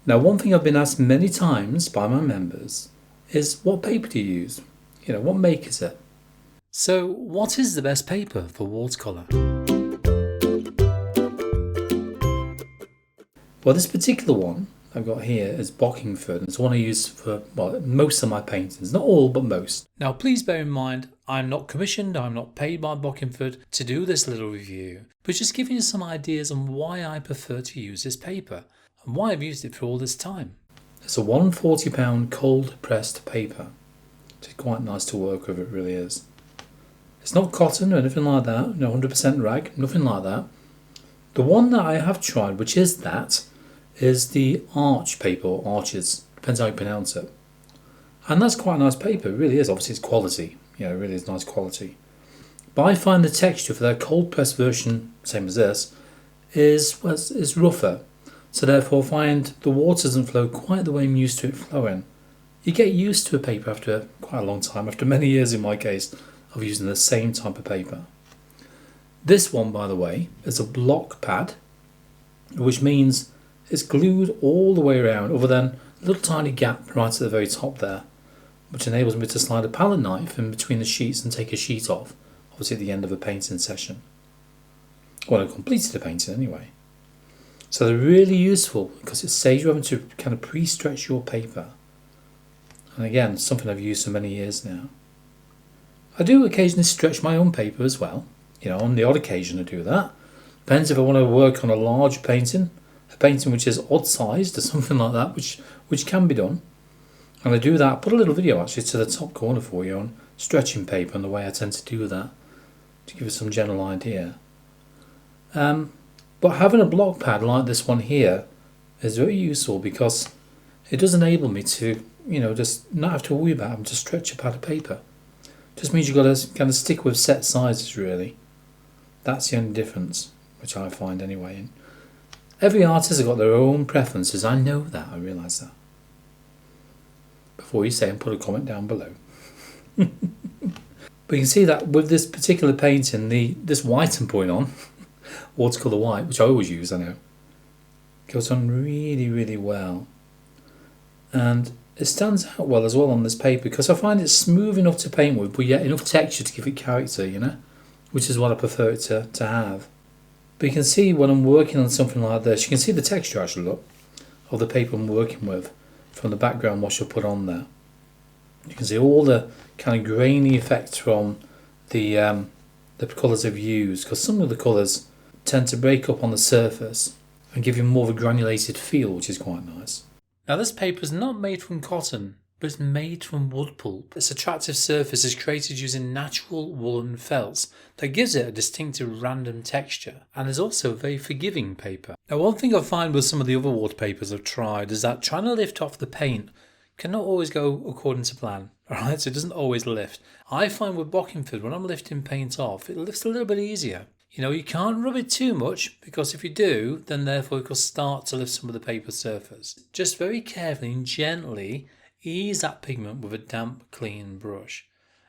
Now, one thing I've been asked many times by my members is, what paper do you use? What make is it? So, what is the best paper for watercolour? Well, this particular one I've got here is Bockingford. It's one I use for, most of my paintings. Not all, but most. Now, please bear in mind, I'm not commissioned, I'm not paid by Bockingford to do this little review, but just giving you some ideas on why I prefer to use this paper and why I've used it for all this time. It's a £140 cold pressed paper. It's quite nice to work with, it really is. It's not cotton or anything like that, no 100% rag, nothing like that. The one that I have tried, which is the Arch paper, or Arches, depends how you pronounce it. And that's quite a nice paper, it really is. Obviously it's quality, it really is nice quality. But I find the texture for their cold pressed version, same as this, is rougher. So therefore I find the water doesn't flow quite the way I'm used to it flowing. You get used to a paper after quite a long time, after many years in my case, of using the same type of paper. This one, by the way, is a block pad, which means it's glued all the way around, other than a little tiny gap right at the very top there, which enables me to slide a palette knife in between the sheets and take a sheet off, obviously at the end of a painting session. Well, I completed the painting anyway. So they're really useful because it saves you having to kind of pre-stretch your paper. And again, something I've used for many years now. I do occasionally stretch my own paper as well. On the odd occasion I do that. Depends if I want to work on a large painting, a painting which is odd sized or something like that, which can be done. And I do that. I put a little video actually to the top corner for you on stretching paper and the way I tend to do that, to give you some general idea. But having a block pad like this one here is very useful because it does enable me to, just not have to worry about having to stretch a pad of paper. Just means you've got to kind of stick with set sizes, really. That's the only difference, which I find anyway. And every artist has got their own preferences. I know that. I realise that. Before you say and put a comment down below. But you can see that with this particular painting, this white I'm putting on, watercolour white, which I always use, I know, goes on really, really well. And it stands out well as well on this paper because I find it smooth enough to paint with, but yet enough texture to give it character, which is what I prefer it to have. But you can see when I'm working on something like this, you can see the texture actually, look, of the paper I'm working with from the background wash I put on there. You can see all the kind of grainy effects from the colours I've used, because some of the colours tend to break up on the surface and give you more of a granulated feel, which is quite nice. Now this paper is not made from cotton, but it's made from wood pulp. Its attractive surface is created using natural woolen felts that gives it a distinctive random texture, and is also a very forgiving paper. Now one thing I find with some of the other water papers I've tried is that trying to lift off the paint cannot always go according to plan. Alright, so it doesn't always lift. I find with Bockingford, when I'm lifting paint off, it lifts a little bit easier. You can't rub it too much, because if you do, then therefore it will start to lift some of the paper surface. Just very carefully and gently ease that pigment with a damp, clean brush.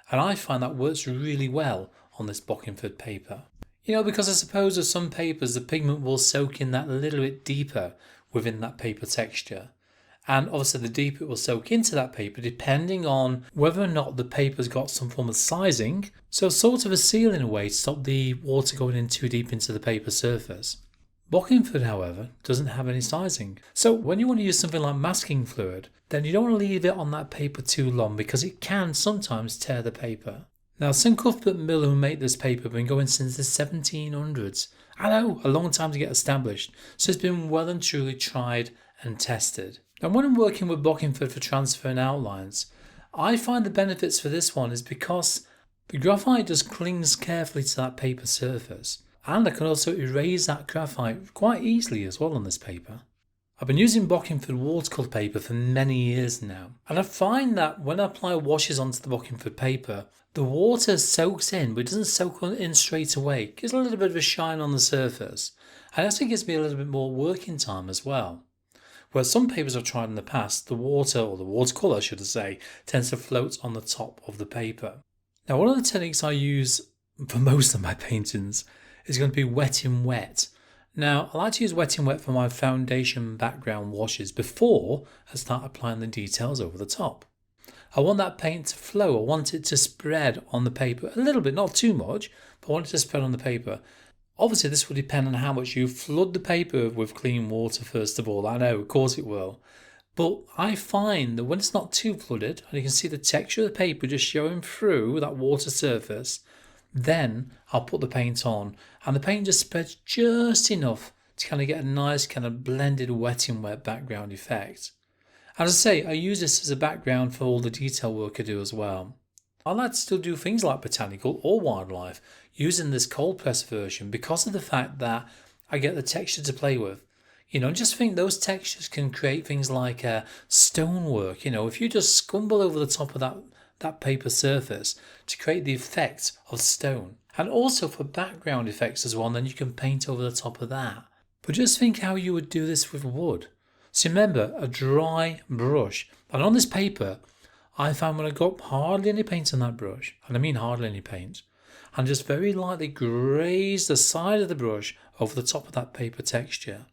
And I find that works really well on this Bockingford paper. Because I suppose with some papers the pigment will soak in that a little bit deeper within that paper texture. And obviously the deeper it will soak into that paper depending on whether or not the paper's got some form of sizing, so sort of a seal in a way to stop the water going in too deep into the paper surface. Bockingford, however, doesn't have any sizing. So when you want to use something like masking fluid, then you don't want to leave it on that paper too long because it can sometimes tear the paper. Now St Cuthbert Mill, who make this paper, have been going since the 1700s. I know, a long time to get established, so it's been well and truly tried and tested. And when I'm working with Bockingford for transferring outlines, I find the benefits for this one is because the graphite just clings carefully to that paper surface, and I can also erase that graphite quite easily as well on this paper. I've been using Bockingford watercolour paper for many years now, and I find that when I apply washes onto the Bockingford paper, the water soaks in, but it doesn't soak in straight away. It gives a little bit of a shine on the surface, and it actually gives me a little bit more working time as well. Whereas some papers I've tried in the past, the water, or the watercolour should I say, tends to float on the top of the paper. Now one of the techniques I use for most of my paintings is going to be wet in wet. Now, I like to use Wet n Wet for my foundation background washes before I start applying the details over the top. I want that paint to flow. I want it to spread on the paper a little bit, not too much, but I want it to spread on the paper. Obviously, this will depend on how much you flood the paper with clean water first of all. I know, of course it will. But I find that when it's not too flooded, and you can see the texture of the paper just showing through that water surface, then I'll put the paint on, and the paint just spreads just enough to kind of get a nice kind of blended Wet n Wet background effect. As I say, I use this as a background for all the detail work I do as well. I like to still do things like botanical or wildlife using this cold press version because of the fact that I get the texture to play with. Just think those textures can create things like stonework. If you just scumble over the top of that paper surface to create the effect of stone. And also for background effects as well, and then you can paint over the top of that. But just think how you would do this with wood. So remember, a dry brush. And on this paper, I found when I got hardly any paint on that brush, and I mean hardly any paint, and just very lightly graze the side of the brush over the top of that paper texture,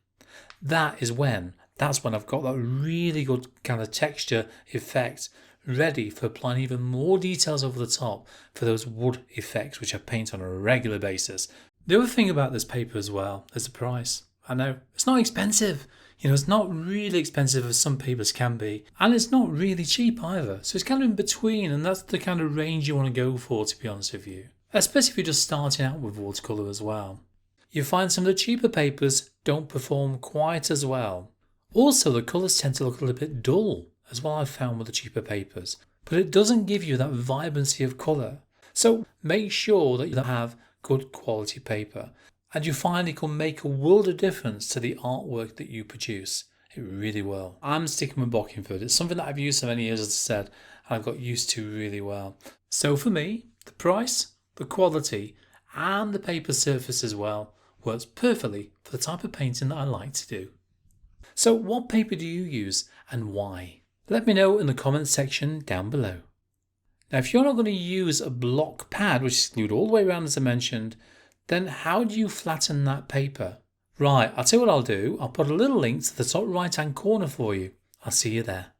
that's when I've got that really good kind of texture effect ready for applying even more details over the top for those wood effects which I paint on a regular basis. The other thing about this paper as well is the price. I know, it's not expensive. It's not really expensive as some papers can be, and it's not really cheap either. So it's kind of in between, and that's the kind of range you want to go for, to be honest with you. Especially if you're just starting out with watercolour as well. You find some of the cheaper papers don't perform quite as well. Also, the colours tend to look a little bit dull, as well I've found with the cheaper papers. But it doesn't give you that vibrancy of colour. So make sure that you have good quality paper. And you find it can make a world of difference to the artwork that you produce. It really will. I'm sticking with Bockingford. It's something that I've used for many years, as I said, and I've got used to really well. So for me, the price, the quality, and the paper surface as well works perfectly for the type of painting that I like to do. So what paper do you use and why? Let me know in the comments section down below. Now if you're not going to use a block pad, which is glued all the way around as I mentioned, then how do you flatten that paper? Right, I'll tell you what I'll do. I'll put a little link to the top right hand corner for you. I'll see you there.